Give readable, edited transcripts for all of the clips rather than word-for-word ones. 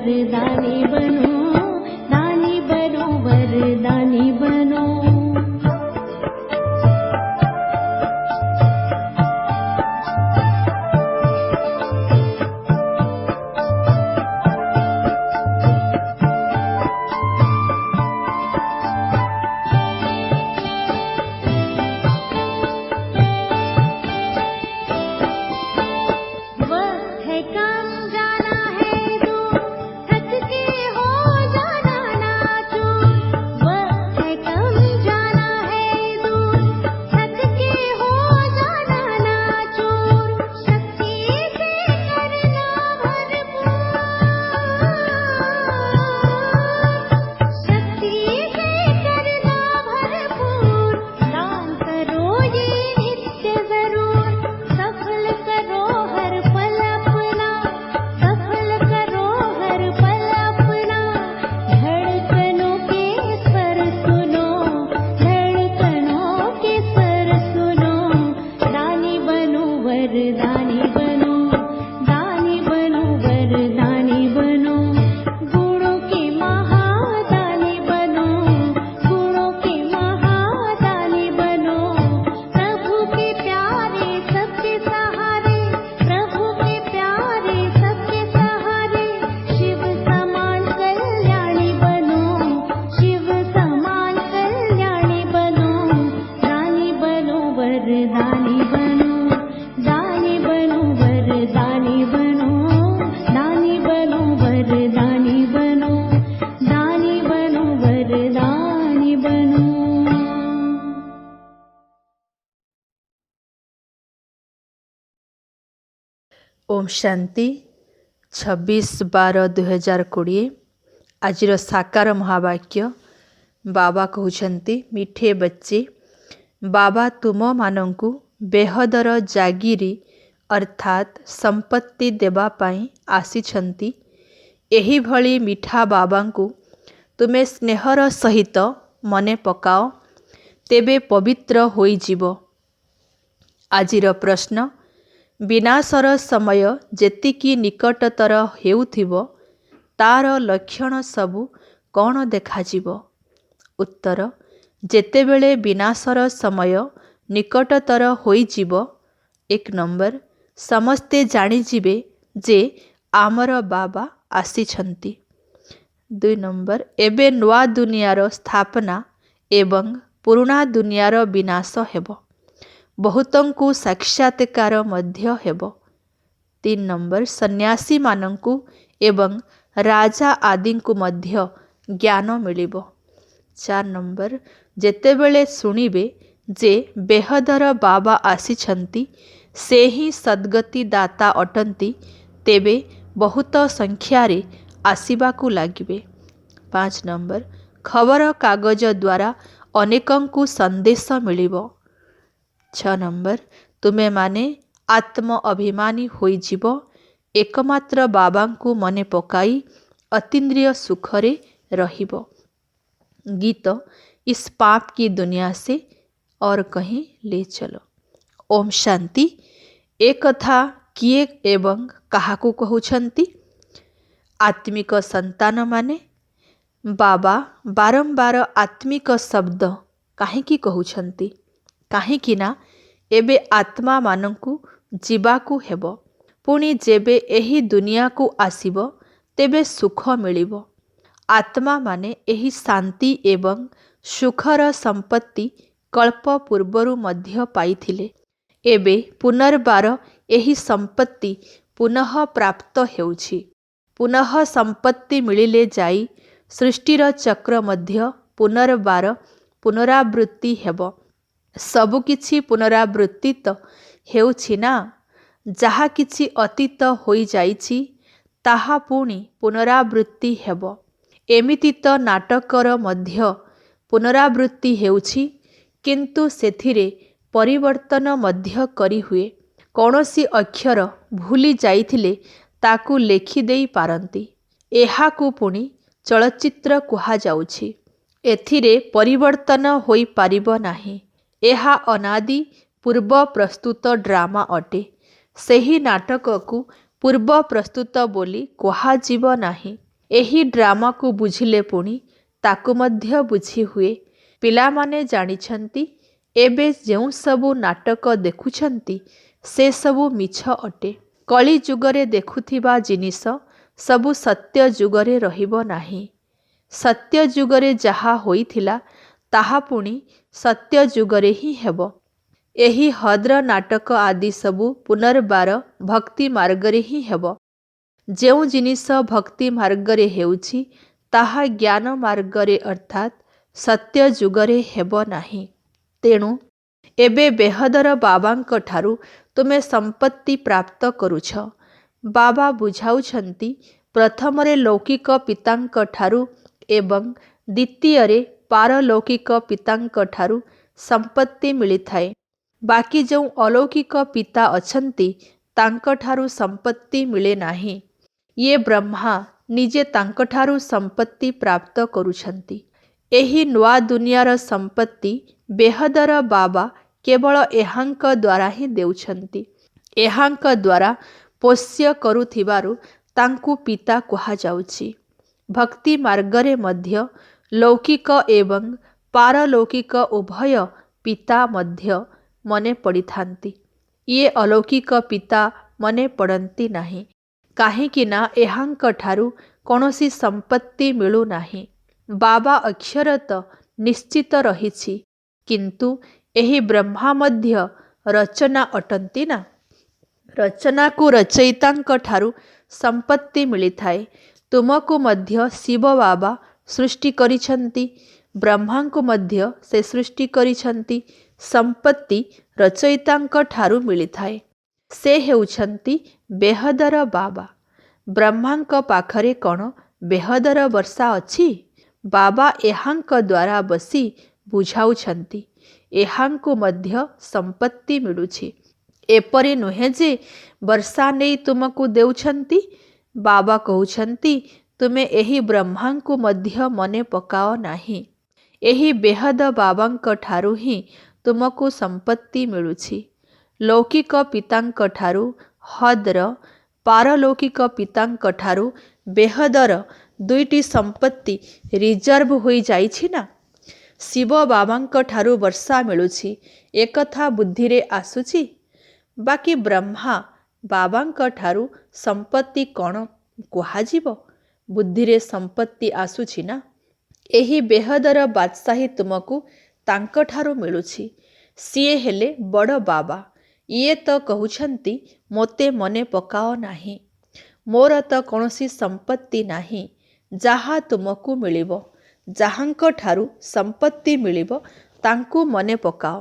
वरदानी बनो, दानी बनो, वरदानी बनो। ओम शांति 26/12/2020 आजिर साकार महावाक्य बाबा कहउछंती मिठे बच्चे बाबा तुम मानंकु बेहदर जागिरी अर्थात संपत्ति देवा पाई आसीछंती। एही भली मिठा बाबांकु तुमे स्नेहर सहित मने पकाओ तेबे पवित्र होई जीवो। आजिर प्रश्न विनाशर समय जेतिकी निकटतर हेउथिबो तार लक्षण सबु कौन देखाजिबो? उत्तर जेतेबेले विनाशर समय निकटतर होइजिबो 1 नंबर समस्ते जानिजिबे जे आमर बाबा आसीछंती। 2 नंबर एबे नुआ दुनियार स्थापना एवं पुराना दुनियार विनाश हेबो। बहुतंकु साक्षात्कार मध्य हेबो। 3 नंबर सन्यासी मानंकु एवं राजा आदिंकु मध्य ज्ञान मिलिबो। 4 नंबर जेतेबेले सुनिबे जे बेहदर बाबा आसीछंती से ही सद्गति दाता अटंती तेबे बहुत संख्यारे आसीबाकु लागिबे। 5 नंबर खबर कागज द्वारा अनेकंकु संदेश मिलिबो। 6 नंबर तुमे माने आत्म अभिमानी होई जीवो एकमात्र बाबांकु मने पकाई अतीन्द्रिय सुखरे रहिबो। गीत इस पाप की दुनिया से और कहीं ले चलो। ओम शांति। एक कथा किए एवं काहाकु कहउछंती? आत्मिक संतान माने बाबा बारंबार आत्मिक शब्द काहेकि कहउछंती? काहेकि ना एबे आत्मा मानंकु जीवाकु हेबो, पुणी जेबे एही दुनिया को आसीबो तेबे सुख मिलिबो। आत्मा माने एही शांति एवं सुखर संपत्ति कल्प पूर्वरु मध्य पाइथिले। एबे पुनर्बार एही संपत्ति पुनः प्राप्त हेउछि। पुनः संपत्ति मिलिले जाई सृष्टिर चक्र मध्य पुनर्बार पुनरावृत्ति हेबो। सबु किछि पुनरावृत्ति तो हेउछि ना। जहा किछि अतीत होई जाइछि ताहा पुणी पुनरावृत्ति हेबो। एमिति तो नाटकर मध्य पुनरावृत्ति हेउछि, किंतु सेथिरे परिवर्तन मध्य करी हुए। कौनसी अक्षर भूली जाइथिले ताकू लेखि देई पारंती। एहाकू पुणी चलचित्र कुहा जाउछि। एथिरे परिवर्तन होई पारिबो नाही। एहा अनादि पूर्व प्रस्तुत ड्रामा अटे। सेही नाटक को पूर्व प्रस्तुत बोली कुहा जीव नाही। ଏହି ଡ୍ରାମାକୁ ବୁଝିଲେ ପୁଣି ତାକୁ ମଧ୍ୟ ବୁଝି ହୁଏ। ପିଲାମାନେ ଜାଣିଛନ୍ତି ଏବେ ଯେଉଁ ସବୁ ନାଟକ ଦେଖୁଛନ୍ତି ସେସବୁ ମିଛ ଅଟେ। କଳି ଯୁଗରେ ଦେଖୁଥିବା ଜିନିଷ ସବୁ ସତ୍ୟ ଯୁଗରେ ରହିବ ନାହିଁ। ସତ୍ୟ ଯୁଗରେ ଯାହା ହୋଇଥିଲା ତାହା ପୁଣି ସତ୍ୟ ଯୁଗରେ ହିଁ ହେବ। ଏହି ହଦ୍ର ନାଟକ ଆଦି ସବୁ ପୁନର୍ବାର ଭକ୍ତି ମାର୍ଗରେ ହିଁ ହେବ। ଯେଉଁ ଜିନିଷ ଭକ୍ତି ମାର୍ଗରେ ହେଉଛି ତାହା ଜ୍ଞାନ ମାର୍ଗରେ ଅର୍ଥାତ୍ ସତ୍ୟ ଯୁଗରେ ହେବ ନାହିଁ। ତେଣୁ ଏବେ ବେହଦର ବାବାଙ୍କ ଠାରୁ ତୁମେ ସମ୍ପତ୍ତି ପ୍ରାପ୍ତ କରୁଛ। ବାବା ବୁଝାଉଛନ୍ତି ପ୍ରଥମରେ ଲୌକିକ ପିତାଙ୍କ ଠାରୁ ଏବଂ ଦ୍ୱିତୀୟରେ ପାରଲୌକିକ ପିତାଙ୍କ ଠାରୁ ସମ୍ପତ୍ତି ମିଳିଥାଏ। ବାକି ଯେଉଁ ଅଲୌକିକ ପିତା ଅଛନ୍ତି ତାଙ୍କଠାରୁ ସମ୍ପତ୍ତି ମିଳେ ନାହିଁ। ଇଏ ବ୍ରହ୍ମା ନିଜେ ତାଙ୍କଠାରୁ ସମ୍ପତ୍ତି ପ୍ରାପ୍ତ କରୁଛନ୍ତି। ଏହି ନୂଆ ଦୁନିଆର ସମ୍ପତ୍ତି ବେହଦର ବାବା କେବଳ ଏହାଙ୍କ ଦ୍ୱାରା ହିଁ ଦେଉଛନ୍ତି। ଏହାଙ୍କ ଦ୍ୱାରା ପୋଷ୍ୟ କରୁଥିବାରୁ ତାଙ୍କୁ ପିତା କୁହାଯାଉଛି। ଭକ୍ତି ମାର୍ଗରେ ମଧ୍ୟ ଲୌକିକ ଏବଂ ପାରଲୌକିକ ଉଭୟ ପିତା ମଧ୍ୟ ମନେ ପଡ଼ିଥାନ୍ତି। ଇଏ ଅଲୌକିକ ପିତା ମନେ ପଡ଼ନ୍ତି ନାହିଁ, କାହିଁକି ନା ଏହାଙ୍କ ଠାରୁ କୌଣସି ସମ୍ପତ୍ତି ମିଳୁନାହିଁ। ବାବା ଅକ୍ଷର ତ ନିଶ୍ଚିତ ରହିଛି, କିନ୍ତୁ ଏହି ବ୍ରହ୍ମା ମଧ୍ୟ ରଚନା ଅଟନ୍ତି ନା। ରଚନାକୁ ରଚୟିତାଙ୍କ ଠାରୁ ସମ୍ପତ୍ତି ମିଳିଥାଏ। ତୁମକୁ ମଧ୍ୟ ଶିବ ବାବା ସୃଷ୍ଟି କରିଛନ୍ତି, ବ୍ରହ୍ମାଙ୍କୁ ମଧ୍ୟ ସେ ସୃଷ୍ଟି କରିଛନ୍ତି। ସମ୍ପତ୍ତି ରଚୟିତାଙ୍କ ଠାରୁ ମିଳିଥାଏ। ସେ ହେଉଛନ୍ତି ବେହଦର ବାବା। ବ୍ରହ୍ମାଙ୍କ ପାଖରେ କ'ଣ ବେହଦର ବର୍ଷା ଅଛି? ବାବା ଏହାଙ୍କ ଦ୍ୱାରା ବସି ବୁଝାଉଛନ୍ତି ଏହାଙ୍କୁ ମଧ୍ୟ ସମ୍ପତ୍ତି ମିଳୁଛି। ଏପରି ନୁହେଁ ଯେ ବର୍ଷା ନେଇ ତୁମକୁ ଦେଉଛନ୍ତି। ବାବା କହୁଛନ୍ତି ତୁମେ ଏହି ବ୍ରହ୍ମାଙ୍କୁ ମଧ୍ୟ ମନେ ପକାଅ ନାହିଁ। ଏହି ବେହଦ ବାବାଙ୍କ ଠାରୁ ହିଁ ତୁମକୁ ସମ୍ପତ୍ତି ମିଳୁଛି। ଲୌକିକ ପିତାଙ୍କ ଠାରୁ ହଦ୍ର, ପାରଲୌକିକ ପିତାଙ୍କ ଠାରୁ ବେହଦର ଦୁଇଟି ସମ୍ପତ୍ତି ରିଜର୍ଭ ହୋଇଯାଇଛି ନା। ଶିବ ବାବାଙ୍କ ଠାରୁ ବର୍ଷା ମିଳୁଛି ଏକଥା ବୁଦ୍ଧିରେ ଆସୁଛି। ବାକି ବ୍ରହ୍ମା ବାବାଙ୍କ ଠାରୁ ସମ୍ପତ୍ତି କ'ଣ କୁହାଯିବ? ବୁଦ୍ଧିରେ ସମ୍ପତ୍ତି ଆସୁଛି ନା। ଏହି ବେହଦର ବାଦଶାହୀ ତୁମକୁ ତାଙ୍କଠାରୁ ମିଳୁଛି। ସିଏ ହେଲେ ବଡ଼ ବାବା। ଇଏ ତ କହୁଛନ୍ତି ମୋତେ ମନେ ପକାଅ ନାହିଁ। ମୋର ତ କୌଣସି ସମ୍ପତ୍ତି ନାହିଁ। ଯାହା ତୁମକୁ ମିଳିବ, ଯାହାଙ୍କ ଠାରୁ ସମ୍ପତ୍ତି ମିଳିବ ତାଙ୍କୁ ମନେ ପକାଅ।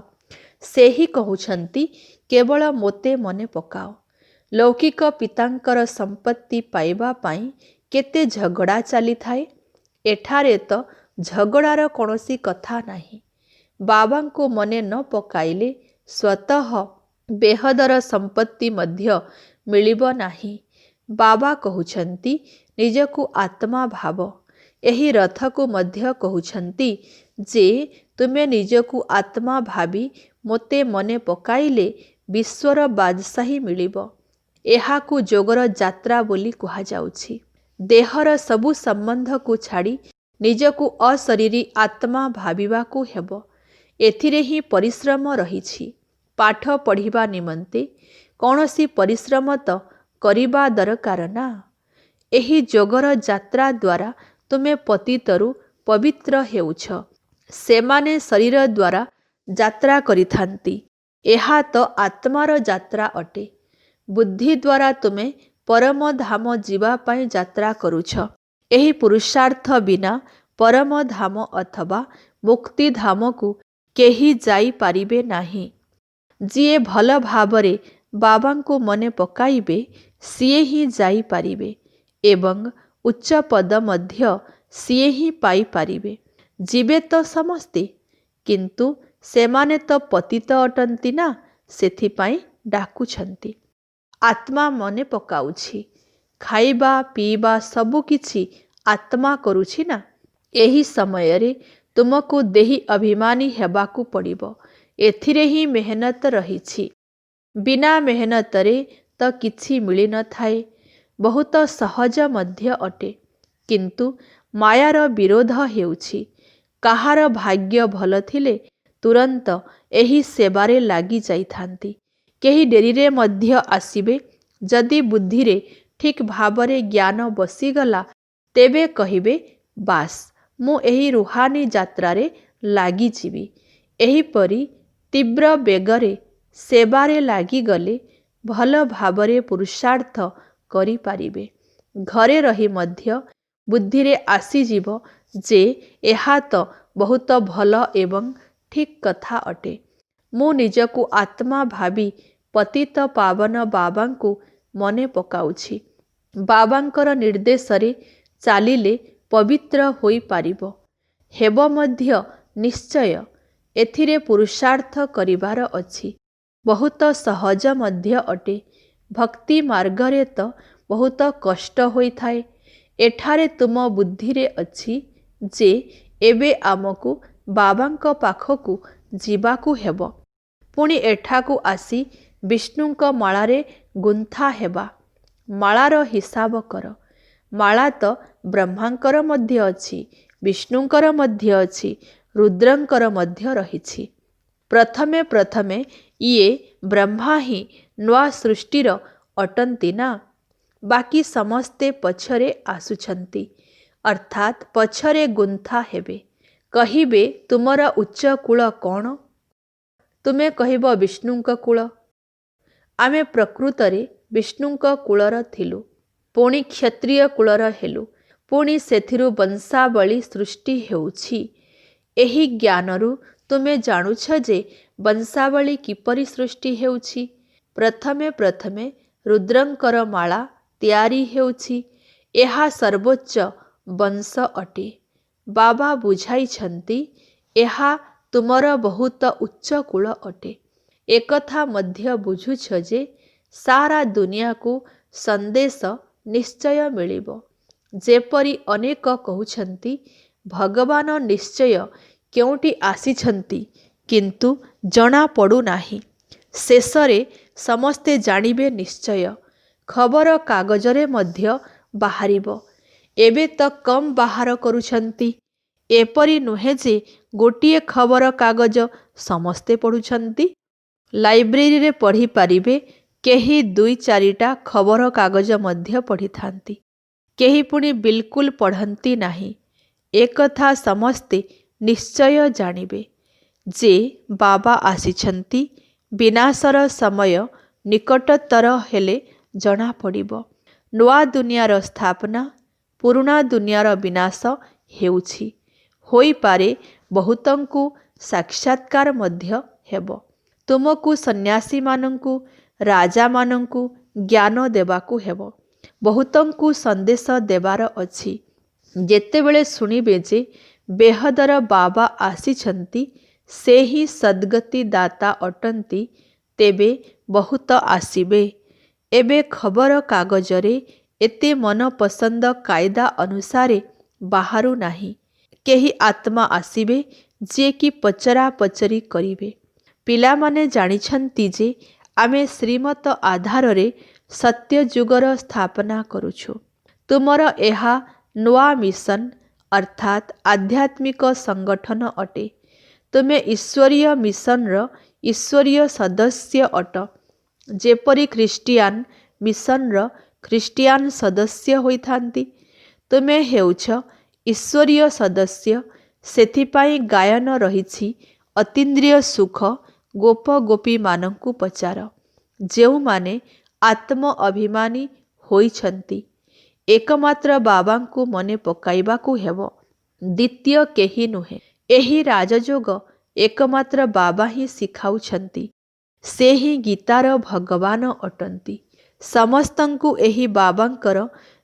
ସେହି କହୁଛନ୍ତି କେବଳ ମୋତେ ମନେ ପକାଅ। ଲୌକିକ ପିତାଙ୍କର ସମ୍ପତ୍ତି ପାଇବା ପାଇଁ କେତେ ଝଗଡ଼ା ଚାଲିଥାଏ। ଏଠାରେ ତ ଝଗଡ଼ାର କୌଣସି କଥା ନାହିଁ। ବାବାଙ୍କୁ ମନେ ନ ପକାଇଲେ ସ୍ୱତଃ ବେହଦର ସମ୍ପତ୍ତି ମଧ୍ୟ ମିଳିବ ନାହିଁ। ବାବା କହୁଛନ୍ତି ନିଜକୁ ଆତ୍ମା ଭାବ। ଏହି ରଥକୁ ମଧ୍ୟ କହୁଛନ୍ତି ଯେ ତୁମେ ନିଜକୁ ଆତ୍ମା ଭାବି ମୋତେ ମନେ ପକାଇଲେ ବିଶ୍ୱର ବାଦଶାହୀ ମିଳିବ। ଏହାକୁ ଯୋଗର ଯାତ୍ରା ବୋଲି କୁହାଯାଉଛି। ଦେହର ସବୁ ସମ୍ବନ୍ଧକୁ ଛାଡ଼ି ନିଜକୁ ଅଶରୀରୀ ଆତ୍ମା ଭାବିବାକୁ ହେବ। ଏଥିରେ ହିଁ ପରିଶ୍ରମ ରହିଛି। ପାଠ ପଢ଼ିବା ନିମନ୍ତେ କୌଣସି ପରିଶ୍ରମ ତ କରିବା ଦରକାର ନା। ଏହି ଯୋଗର ଯାତ୍ରା ଦ୍ୱାରା ତୁମେ ପତିତରୁ ପବିତ୍ର ହେଉଛ। ସେମାନେ ଶରୀର ଦ୍ୱାରା ଯାତ୍ରା କରିଥାନ୍ତି। ଏହା ତ ଆତ୍ମାର ଯାତ୍ରା ଅଟେ। ବୁଦ୍ଧି ଦ୍ୱାରା ତୁମେ ପରମ ଧାମ ଯିବା ପାଇଁ ଯାତ୍ରା କରୁଛ। ଏହି ପୁରୁଷାର୍ଥ ବିନା ପରମ ଧାମ ଅଥବା ମୁକ୍ତିଧାମକୁ କେହି ଯାଇପାରିବେ ନାହିଁ। ଯିଏ ଭଲ ଭାବରେ ବାବାଙ୍କୁ ମନେ ପକାଇବେ ସିଏ ହିଁ ଯାଇପାରିବେ ଏବଂ ଉଚ୍ଚ ପଦ ମଧ୍ୟ ସିଏ ହିଁ ପାଇପାରିବେ। ଯିବେ ତ ସମସ୍ତେ, କିନ୍ତୁ ସେମାନେ ତ ପତିତ ଅଟନ୍ତି ନା, ସେଥିପାଇଁ ଡାକୁଛନ୍ତି। ଆତ୍ମା ମନେ ପକାଉଛି। ଖାଇବା ପିଇବା ସବୁକିଛି ଆତ୍ମା କରୁଛି ନା। ଏହି ସମୟରେ ତୁମକୁ ଦେହୀ ଅଭିମାନୀ ହେବାକୁ ପଡ଼ିବ। ଏଥିରେ ହିଁ ମେହନତ ରହିଛି। ବିନା ମେହନତରେ ତ କିଛି ମିଳିନଥାଏ। ବହୁତ ସହଜ ମଧ୍ୟ ଅଟେ। କିନ୍ତୁ ମାୟାର ବିରୋଧ ହେଉଛି। କାହାର ଭାଗ୍ୟ ଭଲ ଥିଲେ ତୁରନ୍ତ ଏହି ସେବାରେ ଲାଗି ଯାଇଥାନ୍ତି। କେହି ଡେରିରେ ମଧ୍ୟ ଆସିବେ। ଯଦି ବୁଦ୍ଧିରେ ଠିକ୍ ଭାବରେ ଜ୍ଞାନ ବସିଗଲା ତେବେ କହିବେ, ବାସ୍, ମୁଁ ଏହି ରୁହାନୀ ଯାତ୍ରାରେ ଲାଗିଯିବି। ଏହିପରି ତୀବ୍ର ବେଗରେ ସେବାରେ ଲାଗିଗଲେ ଭଲ ଭାବରେ ପୁରୁଷାର୍ଥ କରିପାରିବେ। ଘରେ ରହି ମଧ୍ୟ ବୁଦ୍ଧିରେ ଆସିଯିବ ଯେ ଏହା ତ ବହୁତ ଭଲ ଏବଂ ଠିକ୍ କଥା ଅଟେ। ମୁଁ ନିଜକୁ ଆତ୍ମା ଭାବି ପତିତ ପାବନ ବାବାଙ୍କୁ ମନେ ପକାଉଛି। ବାବାଙ୍କର ନିର୍ଦ୍ଦେଶରେ ଚାଲିଲେ ପବିତ୍ର ହୋଇପାରିବ। ହେବ ମଧ୍ୟ ନିଶ୍ଚୟ। ଏଥିରେ ପୁରୁଷାର୍ଥ କରିବାର ଅଛି। ବହୁତ ସହଜ ମଧ୍ୟ ଅଟେ। ଭକ୍ତି ମାର୍ଗରେ ତ ବହୁତ କଷ୍ଟ ହୋଇଥାଏ। ଏଠାରେ ତୁମ ବୁଦ୍ଧିରେ ଅଛି ଯେ ଏବେ ଆମକୁ ବାବାଙ୍କ ପାଖକୁ ଯିବାକୁ ହେବ। ପୁଣି ଏଠାକୁ ଆସି ବିଷ୍ଣୁଙ୍କ ମାଳାରେ ଗୁନ୍ଥା ହେବା। ମାଳାର ହିସାବ କର। ମାଳା ତ ବ୍ରହ୍ମାଙ୍କର ମଧ୍ୟ ଅଛି, ବିଷ୍ଣୁଙ୍କର ମଧ୍ୟ ଅଛି, ରୁଦ୍ରଙ୍କର ମଧ୍ୟ ରହିଛି। ପ୍ରଥମେ ପ୍ରଥମେ ଇଏ ବ୍ରହ୍ମା ହିଁ ନୂଆ ସୃଷ୍ଟିର ଅଟନ୍ତି ନା? ବାକି ସମସ୍ତେ ପଛରେ ଆସୁଛନ୍ତି, ଅର୍ଥାତ୍ ପଛରେ ଗୁନ୍ଥା ହେବେ। କହିବେ, ତୁମର ଉଚ୍ଚ କୂଳ କ'ଣ? ତୁମେ କହିବ ବିଷ୍ଣୁଙ୍କ କୂଳ। ଆମେ ପ୍ରକୃତରେ ବିଷ୍ଣୁଙ୍କ କୂଳର ଥିଲୁ, ପୁଣି କ୍ଷତ୍ରିୟ କୂଳର ହେଲୁ, ପୁଣି ସେଥିରୁ ବଂଶାବଳୀ ସୃଷ୍ଟି ହେଉଛି। ଏହି ଜ୍ଞାନରୁ ତୁମେ ଜାଣୁଛ ଯେ ବଂଶାବଳୀ କିପରି ସୃଷ୍ଟି ହେଉଛି। ପ୍ରଥମେ ପ୍ରଥମେ ରୁଦ୍ରଙ୍କର ମାଳା ତିଆରି ହେଉଛି। ଏହା ସର୍ବୋଚ୍ଚ ବଂଶ ଅଟେ। ବାବା ବୁଝାଇଛନ୍ତି, ଏହା ତୁମର ବହୁତ ଉଚ୍ଚ କୂଳ ଅଟେ। ଏକଥା ମଧ୍ୟ ବୁଝୁଛ ଯେ ସାରା ଦୁନିଆକୁ ସନ୍ଦେଶ ନିଶ୍ଚୟ ମିଳିବ। ଯେପରି ଅନେକ କହୁଛନ୍ତି, ଭଗବାନ ନିଶ୍ଚୟ କେଉଁଠି ଆସିଛନ୍ତି କିନ୍ତୁ ଜଣାପଡ଼ୁନାହିଁ। ଶେଷରେ ସମସ୍ତେ ଜାଣିବେ ନିଶ୍ଚୟ। ଖବର କାଗଜରେ ମଧ୍ୟ ବାହାରିବ। ଏବେ ତ କମ୍ ବାହାର କରୁଛନ୍ତି। ଏପରି ନୁହେଁ ଯେ ଗୋଟିଏ ଖବର କାଗଜ ସମସ୍ତେ ପଢ଼ୁଛନ୍ତି। ଲାଇବ୍ରେରୀରେ ପଢ଼ିପାରିବେ, କେହି 2-4ଟା ଖବର କାଗଜ ମଧ୍ୟ ପଢ଼ିଥାନ୍ତି। କେହି ପୁଣି ବିଲକୁଲ ପଢ଼ନ୍ତି ନାହିଁ। ଏକଥା ସମସ୍ତେ ନିଶ୍ଚୟ ଜାଣିବେ ଯେ ବାବା ଆସିଛନ୍ତି। ବିନାଶର ସମୟ ନିକଟତର ହେଲେ ଜଣାପଡ଼ିବ। ନୂଆ ଦୁନିଆର ସ୍ଥାପନା, ପୁରୁଣା ଦୁନିଆର ବିନାଶ ହେଉଛି। ହୋଇପାରେ ବହୁତଙ୍କୁ ସାକ୍ଷାତକାର ମଧ୍ୟ ହେବ। ତୁମକୁ ସନ୍ନ୍ୟାସୀମାନଙ୍କୁ, ରାଜାମାନଙ୍କୁ ଜ୍ଞାନ ଦେବାକୁ ହେବ। ବହୁତଙ୍କୁ ସନ୍ଦେଶ ଦେବାର ଅଛି। ଯେତେବେଳେ ଶୁଣିବେ ଯେ ବେହଦର ବାବା ଆସିଛନ୍ତି, ସେ ହିଁ ସଦ୍ଗତି ଦାତା ଅଟନ୍ତି, ତେବେ ବହୁତ ଆସିବେ। ଏବେ ଖବର କାଗଜରେ ଏତେ ମନପସନ୍ଦ କାଇଦା ଅନୁସାରେ ବାହାରୁ ନାହିଁ। କେହି ଆତ୍ମା ଆସିବେ ଯିଏକି ପଚରା ପଚରି କରିବେ। ପିଲାମାନେ ଜାଣିଛନ୍ତି ଯେ ଆମେ ଶ୍ରୀମତ ଆଧାରରେ ସତ୍ୟଯୁଗର ସ୍ଥାପନା କରୁଛୁ। ତୁମର ଏହା ନୂଆ ମିଶନ ଅର୍ଥାତ୍ ଆଧ୍ୟାତ୍ମିକ ସଂଗଠନ ଅଟେ। ତୁମେ ଈଶ୍ୱରୀୟ ମିଶନର ଈଶ୍ୱରୀୟ ସଦସ୍ୟ ଅଟ। ଯେପରି ଖ୍ରୀଷ୍ଟିଆନ ମିଶନର ଖ୍ରୀଷ୍ଟିଆନ ସଦସ୍ୟ ହୋଇଥାନ୍ତି। ତୁମେ ହେଉଛ ଈଶ୍ୱରୀୟ ସଦସ୍ୟ। ସେଥିପାଇଁ ଗାୟନ ରହିଛି, ଅତୀନ୍ଦ୍ରିୟ ସୁଖ ଗୋପ ଗୋପୀମାନଙ୍କୁ ପଚାର। ଯେଉଁମାନେ ଆତ୍ମ ଅଭିମାନୀ ହୋଇଛନ୍ତି, ଏକମାତ୍ର ବାବାଙ୍କୁ ମନେ ପକାଇବାକୁ ହେବ। ଦ୍ୱିତୀୟ କେହି ନୁହେଁ। ଏହି ରାଜଯୋଗ ଏକମାତ୍ର ବାବା ହିଁ ଶିଖାଉଛନ୍ତି। ସେ ହିଁ ଗୀତାର ଭଗବାନ ଅଟନ୍ତି। ସମସ୍ତଙ୍କୁ ଏହି ବାବାଙ୍କର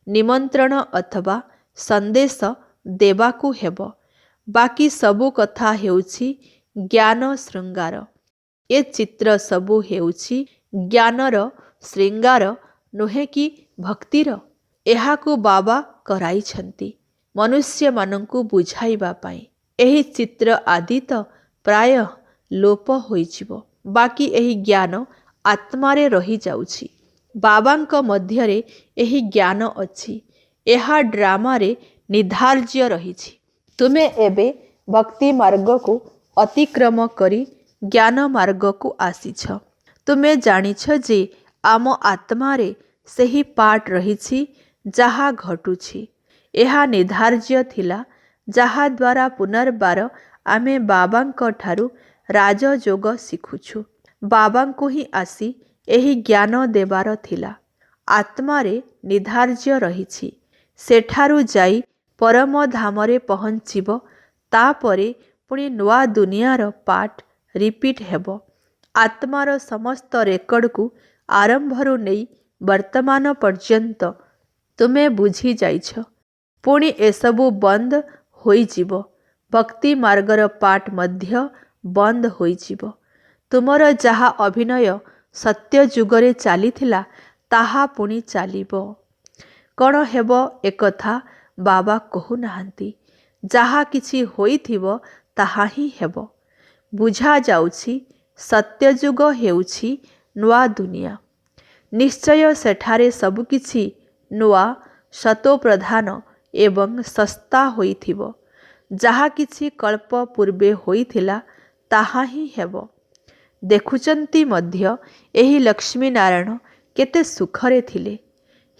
ନିମନ୍ତ୍ରଣ ଅଥବା ସନ୍ଦେଶ ଦେବାକୁ ହେବ। ବାକି ସବୁ କଥା ହେଉଛି ଜ୍ଞାନ ଶୃଙ୍ଗାର। ଏ ଚିତ୍ର ସବୁ ହେଉଛି ଜ୍ଞାନର ଶୃଙ୍ଗାର, ନୁହେଁ କି ଭକ୍ତିର। ଏହାକୁ ବାବା କରାଇଛନ୍ତି ମନୁଷ୍ୟମାନଙ୍କୁ ବୁଝାଇବା ପାଇଁ। ଏହି ଚିତ୍ର ଆଦି ତ ପ୍ରାୟ ଲୋପ ହୋଇଯିବ। ବାକି ଏହି ଜ୍ଞାନ ଆତ୍ମାରେ ରହିଯାଉଛି। ବାବାଙ୍କ ମଧ୍ୟରେ ଏହି ଜ୍ଞାନ ଅଛି। ଏହା ଡ୍ରାମାରେ ନିର୍ଦ୍ଧାର୍ଯ୍ୟ ରହିଛି। ତୁମେ ଏବେ ଭକ୍ତି ମାର୍ଗକୁ ଅତିକ୍ରମ କରି ଜ୍ଞାନ ମାର୍ଗକୁ ଆସିଛ। ତୁମେ ଜାଣିଛ ଯେ ଆମ ଆତ୍ମାରେ ସେହି ପାର୍ଟ ରହିଛି ଯାହା ଘଟୁଛି। ଏହା ନିର୍ଦ୍ଧାର୍ଯ୍ୟ ଥିଲା, ଯାହାଦ୍ୱାରା ପୁନର୍ବାର ଆମେ ବାବାଙ୍କ ଠାରୁ ରାଜଯୋଗ ଶିଖୁଛୁ। ବାବାଙ୍କୁ ହିଁ ଆସି ଏହି ଜ୍ଞାନ ଦେବାର ଥିଲା। ଆତ୍ମାରେ ନିର୍ଦ୍ଧାର୍ଯ୍ୟ ରହିଛି, ସେଠାରୁ ଯାଇ ପରମ ଧାମରେ ପହଞ୍ଚିବ। ତାପରେ ପୁଣି ନୂଆ ଦୁନିଆର ପାର୍ଟ ରିପିଟ୍ ହେବ। ଆତ୍ମାର ସମସ୍ତ ରେକର୍ଡକୁ ଆରମ୍ଭରୁ ନେଇ ବର୍ତ୍ତମାନ ପର୍ଯ୍ୟନ୍ତ ତୁମେ ବୁଝି ଯାଇଛ। ପୁଣି ଏସବୁ ବନ୍ଦ ହୋଇଯିବ। ଭକ୍ତି ମାର୍ଗର ପାର୍ଟ ମଧ୍ୟ ବନ୍ଦ ହୋଇଯିବ। ତୁମର ଯାହା ଅଭିନୟ ସତ୍ୟ ଯୁଗରେ ଚାଲିଥିଲା ତାହା ପୁଣି ଚାଲିବ। କ'ଣ ହେବ ଏକଥା ବାବା କହୁନାହାନ୍ତି। ଯାହା କିଛି ହୋଇଥିବ ତାହା ହିଁ ହେବ। ବୁଝାଯାଉଛି ସତ୍ୟଯୁଗ ହେଉଛି ନୂଆ ଦୁନିଆ। ନିଶ୍ଚୟ ସେଠାରେ ସବୁକିଛି ନୂଆ, ଶତୋପ୍ରଧାନ ଏବଂ ଶସ୍ତା ହୋଇଥିବ। ଯାହା କିଛି କଳ୍ପ ପୂର୍ବେ ହୋଇଥିଲା ତାହା ହିଁ ହେବ। ଦେଖୁଛନ୍ତି ମଧ୍ୟ ଏହି ଲକ୍ଷ୍ମୀନାରାୟଣ କେତେ ସୁଖରେ ଥିଲେ।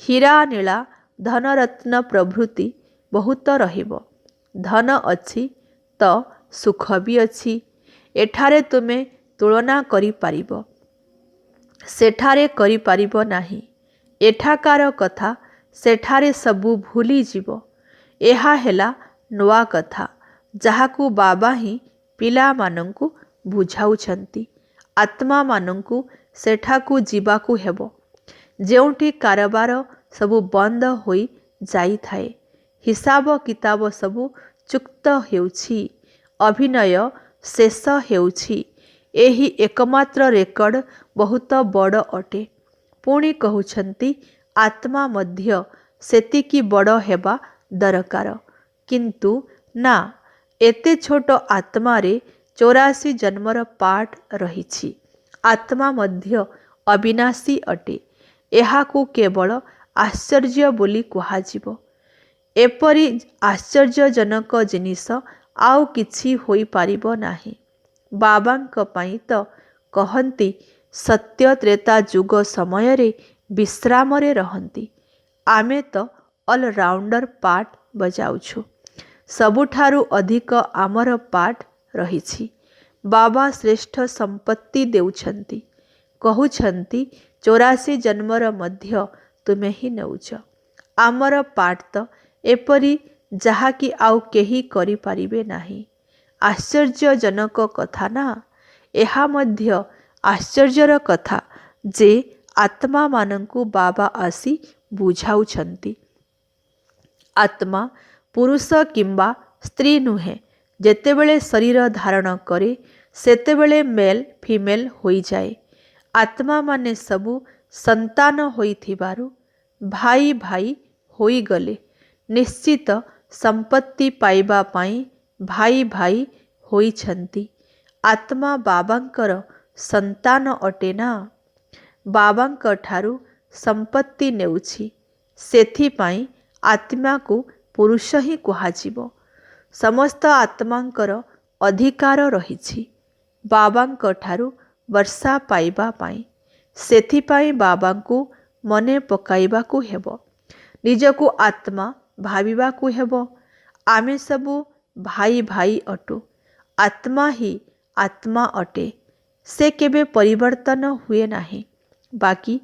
ହୀରା ନୀଳା ଧନରତ୍ନ ପ୍ରଭୃତି ବହୁତ ରହିବ। ଧନ ଅଛି ତ ସୁଖ ବି ଅଛି। ଏଠାରେ ତୁମେ ତୁଳନା କରିପାରିବ, ସେଠାରେ କରିପାରିବ ନାହିଁ। ଏଠାକାର କଥା ସେଠାରେ ସବୁ ଭୁଲିଯିବ। ଏହା ହେଲା ନୂଆ କଥା, ଯାହାକୁ ବାବା ହିଁ ପିଲାମାନଙ୍କୁ ବୁଝାଉଛନ୍ତି। ଆତ୍ମାମାନଙ୍କୁ ସେଠାକୁ ଯିବାକୁ ହେବ, ଯେଉଁଠି କାରବାର ସବୁ ବନ୍ଦ ହୋଇ ଯାଇଥାଏ। ହିସାବ କିତାବ ସବୁ ଚୁକ୍ତ ହେଉଛି। ଅଭିନୟ ଶେଷ ହେଉଛି। ଏହି ଏକମାତ୍ର ରେକର୍ଡ ବହୁତ ବଡ଼ ଅଟେ। ପୁଣି କହୁଛନ୍ତି ଆତ୍ମା ମଧ୍ୟ ସେତିକି ବଡ଼ ହେବା ଦରକାର। କିନ୍ତୁ ନା, ଏତେ ଛୋଟ ଆତ୍ମାରେ 84 ଜନ୍ମର ପାର୍ଟ ରହିଛି। ଆତ୍ମା ମଧ୍ୟ ଅବିନାଶୀ ଅଟେ। ଏହାକୁ କେବଳ ଆଶ୍ଚର୍ଯ୍ୟ ବୋଲି କୁହାଯିବ। ଏପରି ଆଶ୍ଚର୍ଯ୍ୟଜନକ ଜିନିଷ ଆଉ କିଛି ହୋଇପାରିବ ନାହିଁ। ବାବାଙ୍କ ପାଇଁ ତ କହନ୍ତି ସତ୍ୟ ତ୍ରେତା ଯୁଗ ସମୟରେ ବିଶ୍ରାମରେ ରହନ୍ତି। ଆମେ ତ ଅଲରାଉଣ୍ଡର ପାର୍ଟ ବଜାଉଛୁ। ସବୁଠାରୁ ଅଧିକ ଆମର ପାର୍ଟ ରହିଛି। ବାବା ଶ୍ରେଷ୍ଠ ସମ୍ପତ୍ତି ଦେଉଛନ୍ତି। କହୁଛନ୍ତି 84 ଜନ୍ମର ମଧ୍ୟ ତୁମେ ହିଁ ନେଉଛ। ଆମର ପାର୍ଟ ତ ଏପରି ଯାହାକି ଆଉ କେହି କରିପାରିବେ ନାହିଁ। ଆଶ୍ଚର୍ଯ୍ୟଜନକ କଥା ନା? ଏହା ମଧ୍ୟ ଆଶ୍ଚର୍ଯ୍ୟର କଥା ଯେ ଆତ୍ମାମାନଙ୍କୁ ବାବା ଆସି ବୁଝାଉଛନ୍ତି। ଆତ୍ମା ପୁରୁଷ କିମ୍ବା ସ୍ତ୍ରୀ ନୁହେଁ। ଯେତେବେଳେ ଶରୀର ଧାରଣ କରେ ସେତେବେଳେ ମେଲ୍ ଫିମେଲ୍ ହୋଇଯାଏ। ଆତ୍ମାମାନେ ସବୁ ସନ୍ତାନ ହୋଇଥିବାରୁ ଭାଇ ଭାଇ ହୋଇଗଲେ। ନିଶ୍ଚିତ ସମ୍ପତ୍ତି ପାଇବା ପାଇଁ ଭାଇ ଭାଇ ହୋଇଛନ୍ତି। ଆତ୍ମା ବାବାଙ୍କର ସନ୍ତାନ ଅଟେ ନା? ବାବାଙ୍କ ଠାରୁ ସମ୍ପତ୍ତି ନେଉଛି। ସେଥିପାଇଁ ଆତ୍ମାକୁ ପୁରୁଷ ହିଁ କୁହାଯିବ। ସମସ୍ତ ଆତ୍ମାଙ୍କର ଅଧିକାର ରହିଛି ବାବାଙ୍କ ଠାରୁ ବର୍ଷା ପାଇବା ପାଇଁ। ସେଥିପାଇଁ ବାବାଙ୍କୁ ମନେ ପକାଇବାକୁ ହେବ। ନିଜକୁ ଆତ୍ମା ଭାବିବାକୁ ହେବ। ଆମେ ସବୁ ଭାଇ ଭାଇ ଅଟୁ। ଆତ୍ମା ହିଁ ଆତ୍ମା ଅଟେ। ସେ କେବେ ପରିବର୍ତ୍ତନ ହୁଏ ନାହିଁ। ବାକି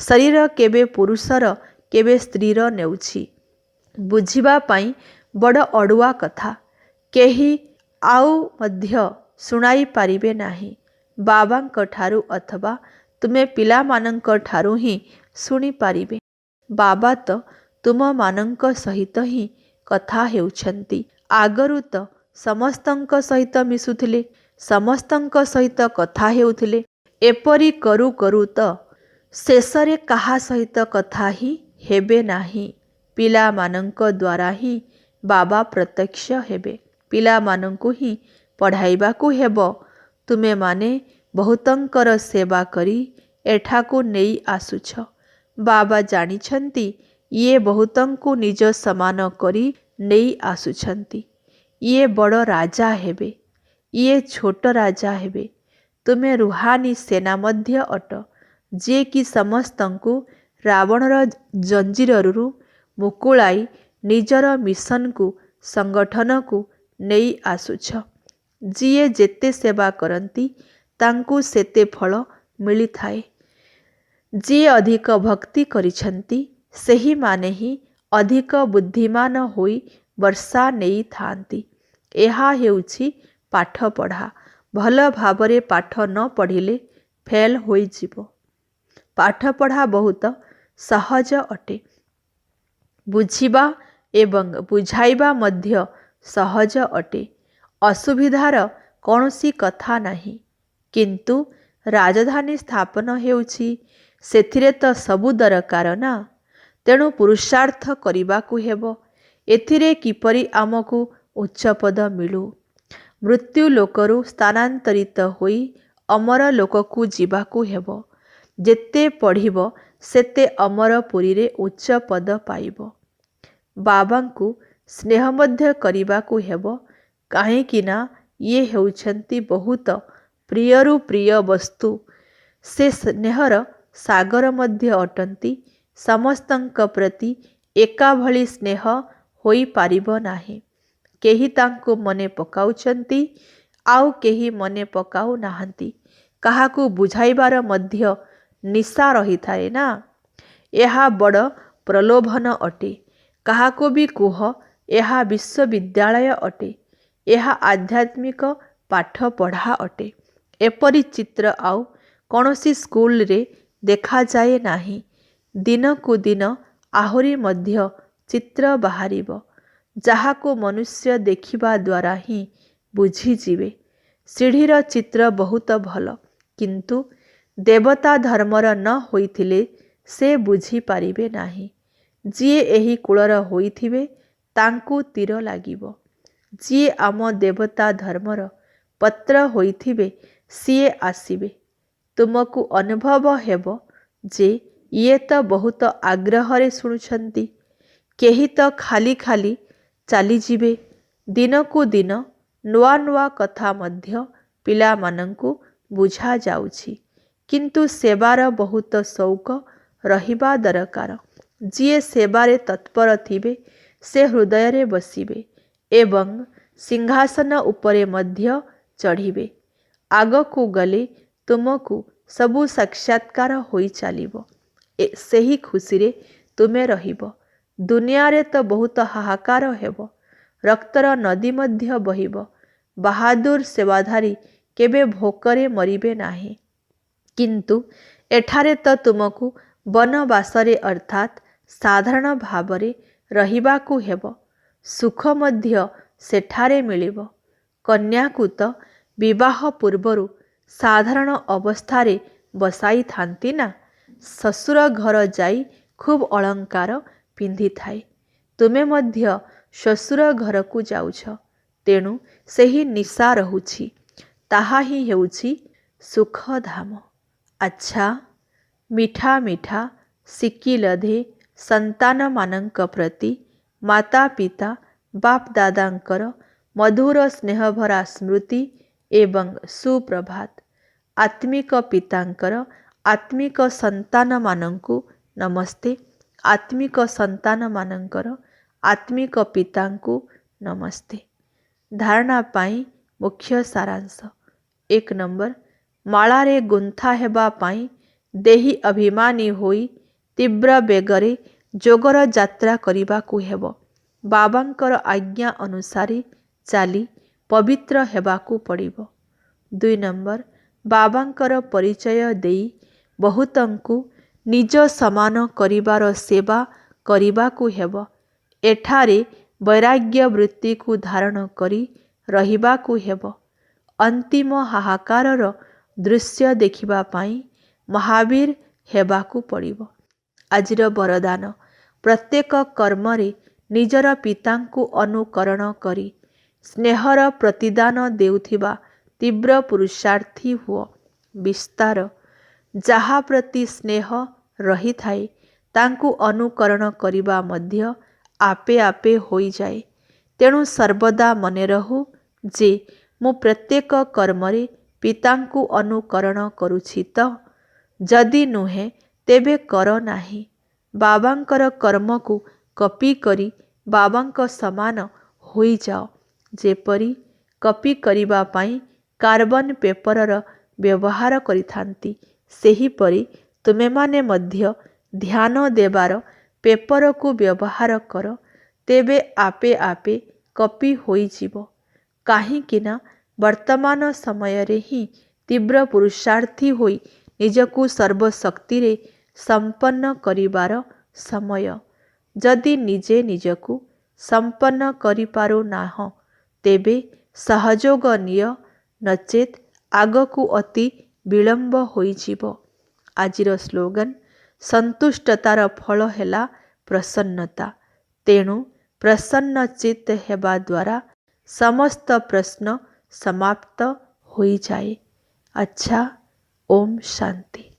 ଶରୀର କେବେ ପୁରୁଷର କେବେ ସ୍ତ୍ରୀର ନେଉଛି। ବୁଝିବା ପାଇଁ ବଡ଼ ଅଡ଼ୁଆ କଥା। କେହି ଆଉ ମଧ୍ୟ ଶୁଣାଇ ପାରିବେ ନାହିଁ ବାବାଙ୍କ ଠାରୁ, ଅଥବା ତୁମେ ପିଲାମାନଙ୍କ ଠାରୁ ହିଁ ଶୁଣିପାରିବେ। ବାବା ତ ତୁମମାନଙ୍କ ସହିତ ହିଁ କଥା ହେଉଛନ୍ତି। ଆଗରୁ ତ ସମସ୍ତଙ୍କ ସହିତ ମିଶୁଥିଲେ, ସମସ୍ତଙ୍କ ସହିତ କଥା ହେଉଥିଲେ। ଏପରି କରୁ କରୁ ତ ଶେଷରେ କାହା ସହିତ କଥା ହିଁ ହେବେ ନାହିଁ। ପିଲାମାନଙ୍କ ଦ୍ୱାରା ହିଁ ବାବା ପ୍ରତ୍ୟକ୍ଷ ହେବେ। ପିଲାମାନଙ୍କୁ ହିଁ ପଢ଼ାଇବାକୁ ହେବ। ତୁମେମାନେ ବହୁତଙ୍କର ସେବା କରି ଏଠାକୁ ନେଇ ଆସୁଛ। ବାବା ଜାଣିଛନ୍ତି ଇଏ ବହୁତଙ୍କୁ ନିଜ ସମାନ କରି ନେଇ ଆସୁଛନ୍ତି। ଇଏ ବଡ଼ ରାଜା ହେବେ, ଇଏ ଛୋଟ ରାଜା ହେବେ। ତୁମେ ରୁହାନୀ ସେନା ମଧ୍ୟ ଅଟ, ଯିଏକି ସମସ୍ତଙ୍କୁ ରାବଣର ଜଞ୍ଜିରରୁ ମୁକୁଳାଇ ନିଜର ମିଶନକୁ ସଂଗଠନକୁ ନେଇ ଆସୁଛ। ଯିଏ ଯେତେ ସେବା କରନ୍ତି ତାଙ୍କୁ ସେତେ ଫଳ ମିଳିଥାଏ। ଯିଏ ଅଧିକ ଭକ୍ତି କରିଛନ୍ତି ସେହିମାନେ ହିଁ ଅଧିକ ବୁଦ୍ଧିମାନ ହୋଇ ବର୍ଷା ନେଇଥାନ୍ତି। ଏହା ହେଉଛି ପାଠପଢ଼ା। ଭଲ ଭାବରେ ପାଠ ନ ପଢ଼ିଲେ ଫେଲ୍ ହୋଇଯିବ। ପାଠପଢ଼ା ବହୁତ ସହଜ ଅଟେ। ବୁଝିବା ଏବଂ ବୁଝାଇବା ମଧ୍ୟ ସହଜ ଅଟେ। ଅସୁବିଧାର କୌଣସି କଥା ନାହିଁ। କିନ୍ତୁ ରାଜଧାନୀ ସ୍ଥାପନ ହେଉଛି, ସେଥିରେ ତ ସବୁ ଦରକାର ନା। ତେଣୁ ପୁରୁଷାର୍ଥ କରିବାକୁ ହେବ। ଏଥିରେ କିପରି ଆମକୁ ଉଚ୍ଚପଦ ମିଳୁ? ମୃତ୍ୟୁ ଲୋକରୁ ସ୍ଥାନାନ୍ତରିତ ହୋଇ ଅମର ଲୋକକୁ ଯିବାକୁ ହେବ। ଯେତେ ପଢ଼ିବ ସେତେ ଅମରପୁରୀରେ ଉଚ୍ଚ ପଦ ପାଇବ। ବାବାଙ୍କୁ ସ୍ନେହ ମଧ୍ୟ କରିବାକୁ ହେବ, କାହିଁକି ନା ଇଏ ହେଉଛନ୍ତି ବହୁତ ପ୍ରିୟରୁ ପ୍ରିୟ ବସ୍ତୁ। ସେ ସ୍ନେହର ସାଗର ମଧ୍ୟ ଅଟନ୍ତି। ସମସ୍ତଙ୍କ ପ୍ରତି ଏକାଭଳି ସ୍ନେହ ହୋଇପାରିବ ନାହିଁ। କେହି ତାଙ୍କୁ ମନେ ପକାଉଛନ୍ତି, ଆଉ କେହି ମନେ ପକାଉ ନାହାନ୍ତି। କାହାକୁ ବୁଝାଇବାର ମଧ୍ୟ ନିଶା ରହିଥାଏ ନା। ଏହା ବଡ଼ ପ୍ରଲୋଭନ ଅଟେ। କାହାକୁ ବି କୁହ ଏହା ବିଶ୍ୱବିଦ୍ୟାଳୟ ଅଟେ, ଏହା ଆଧ୍ୟାତ୍ମିକ ପାଠପଢ଼ା ଅଟେ। ଏପରି ଚିତ୍ର ଆଉ କୌଣସି ସ୍କୁଲରେ ଦେଖାଯାଏ ନାହିଁ। ଦିନକୁ ଦିନ ଆହୁରି ମଧ୍ୟ ଚିତ୍ର ବାହାରିବ, ଯାହାକୁ ମନୁଷ୍ୟ ଦେଖିବା ଦ୍ୱାରା ହିଁ ବୁଝିଯିବେ। ସିଢ଼ିର ଚିତ୍ର ବହୁତ ଭଲ, କିନ୍ତୁ ଦେବତା ଧର୍ମର ନ ହୋଇଥିଲେ ସେ ବୁଝିପାରିବେ ନାହିଁ। ଯିଏ ଏହି କୁଳର ହୋଇଥିବେ ତାଙ୍କୁ ତୀର ଲାଗିବ। ଯିଏ ଆମ ଦେବତା ଧର୍ମର ପତ୍ର ହୋଇଥିବେ ସିଏ ଆସିବେ। ତୁମକୁ ଅନୁଭବ ହେବ ଯେ ଇଏ ତ ବହୁତ ଆଗ୍ରହରେ ଶୁଣୁଛନ୍ତି। କେହି ତ ଖାଲି ଖାଲି ଚାଲିଯିବେ। ଦିନକୁ ଦିନ ନୂଆ ନୂଆ କଥା ମଧ୍ୟ ପିଲାମାନଙ୍କୁ ବୁଝାଯାଉଛି। କିନ୍ତୁ ସେବାର ବହୁତ ସଉକ ରହିବା ଦରକାର। ଯିଏ ସେବାରେ ତତ୍ପର ଥିବେ ସେ ହୃଦୟରେ ବସିବେ ଏବଂ ସିଂହାସନ ଉପରେ ମଧ୍ୟ ଚଢ଼ିବେ। ଆଗକୁ ଗଲେ ତୁମକୁ ସବୁ ସାକ୍ଷାତକାର ହୋଇ ଚାଲିବ। ସେହି ଖୁସିରେ ତୁମେ ରହିବ। ଦୁନିଆରେ ତ ବହୁତ ହାହାକାର ହେବ, ରକ୍ତର ନଦୀ ମଧ୍ୟ ବହିବ। ବାହାଦୁର ସେବାଧାରୀ କେବେ ଭୋକରେ ମରିବେ ନାହିଁ। କିନ୍ତୁ ଏଠାରେ ତ ତୁମକୁ ବନବାସରେ ଅର୍ଥାତ୍ ସାଧାରଣ ଭାବରେ ରହିବାକୁ ହେବ। ସୁଖ ମଧ୍ୟ ସେଠାରେ ମିଳିବ। କନ୍ୟାକୁ ତ ବିବାହ ପୂର୍ବରୁ ସାଧାରଣ ଅବସ୍ଥାରେ ବସାଇଥାନ୍ତି ନା। ଶ୍ୱଶୁର ଘର ଯାଇ ଖୁବ୍ ଅଳଙ୍କାର ପିନ୍ଧିଥାଏ। ତୁମେ ମଧ୍ୟ ଶ୍ୱଶୁର ଘରକୁ ଯାଉଛ, ତେଣୁ ସେହି ନିଶା ରହୁଛି। ତାହା ହିଁ ହେଉଛି ସୁଖଧାମ। ଆଚ୍ଛା, ମିଠା ମିଠା ଶିକିଲଧେ ସନ୍ତାନମାନଙ୍କ ପ୍ରତି ମାତା ପିତା ବାପ ଦାଦାଙ୍କର ମଧୁର ସ୍ନେହଭରା ସ୍ମୃତି ଏବଂ ସୁପ୍ରଭାତ। ଆତ୍ମିକ ପିତାଙ୍କର ଆତ୍ମିକ ସନ୍ତାନମାନଙ୍କୁ ନମସ୍ତେ। ଆତ୍ମିକ ସନ୍ତାନମାନଙ୍କର ଆତ୍ମିକ ପିତାଙ୍କୁ ନମସ୍ତେ। ଧାରଣା ପାଇଁ ମୁଖ୍ୟ ସାରାଂଶ। 1 ନମ୍ବର, ମାଳାରେ ଗୁନ୍ଥା ହେବା ପାଇଁ ଦେହୀ ଅଭିମାନୀ ହୋଇ ତୀବ୍ର ବେଗରେ ଯୋଗର ଯାତ୍ରା କରିବାକୁ ହେବ। ବାବାଙ୍କର ଆଜ୍ଞା ଅନୁସାରେ ଚାଲି ପବିତ୍ର ହେବାକୁ ପଡ଼ିବ। 2 ନମ୍ବର, ବାବାଙ୍କର ପରିଚୟ ଦେଇ ବହୁତଙ୍କୁ ନିଜ ସମାନ କରିବାର ସେବା କରିବାକୁ ହେବ। ଏଠାରେ ବୈରାଗ୍ୟ ବୃତ୍ତିକୁ ଧାରଣ କରି ରହିବାକୁ ହେବ। ଅନ୍ତିମ ହାହାକାରର ଦୃଶ୍ୟ ଦେଖିବା ପାଇଁ ମହାବୀର ହେବାକୁ ପଡ଼ିବ। ଆଜିର ବରଦାନ। ପ୍ରତ୍ୟେକ କର୍ମରେ ନିଜର ପିତାଙ୍କୁ ଅନୁକରଣ କରି ସ୍ନେହର ପ୍ରତିଦାନ ଦେଉଥିବା ତୀବ୍ର ପୁରୁଷାର୍ଥୀ ହୁଅ। ବିସ୍ତାର। ଯାହା ପ୍ରତି ସ୍ନେହ ରହିଥାଏ ତାଙ୍କୁ ଅନୁକରଣ କରିବା ମଧ୍ୟ ଆପେ ଆପେ ହୋଇଯାଏ। ତେଣୁ ସର୍ବଦା ମନେ ରହୁ ଯେ ମୁଁ ପ୍ରତ୍ୟେକ କର୍ମରେ ପିତାଙ୍କୁ ଅନୁକରଣ କରୁଛି ତ? ଯଦି ନୁହେଁ ତେବେ କର ନାହିଁ। ବାବାଙ୍କର କର୍ମକୁ କପି କରି ବାବାଙ୍କ ସମାନ ହୋଇଯାଅ। ଯେପରି କପି କରିବା ପାଇଁ କାର୍ବନ ପେପରର ବ୍ୟବହାର କରିଥାନ୍ତି, ସେହିପରି ତୁମେମାନେ ମଧ୍ୟ ଧ୍ୟାନ ଦେବାର ପେପରକୁ ବ୍ୟବହାର କର। ତେବେ ଆପେ ଆପେ କପି ହୋଇଯିବ। କାହିଁକିନା ବର୍ତ୍ତମାନ ସମୟରେ ହିଁ ତୀବ୍ର ପୁରୁଷାର୍ଥୀ ହୋଇ ନିଜକୁ ସର୍ବଶକ୍ତିରେ ସମ୍ପନ୍ନ କରିବାର ସମୟ। ଯଦି ନିଜେ ନିଜକୁ ସମ୍ପନ୍ନ କରିପାରୁନାହଁ ତେବେ ସହଯୋଗ ନିଅ, ନଚେତ୍ ଆଗକୁ ଅତି ବିଳମ୍ବ ହୋଇଯିବ। ଆଜିର ସ୍ଲୋଗାନ, ସନ୍ତୁଷ୍ଟତାର ଫଳ ହେଲା ପ୍ରସନ୍ନତା। ତେଣୁ ପ୍ରସନ୍ନଚିତ୍ତ ହେବା ଦ୍ୱାରା ସମସ୍ତ ପ୍ରଶ୍ନ ସମାପ୍ତ ହୋଇଯାଏ। ଆଚ୍ଛା, ଓମ୍ ଶାନ୍ତି।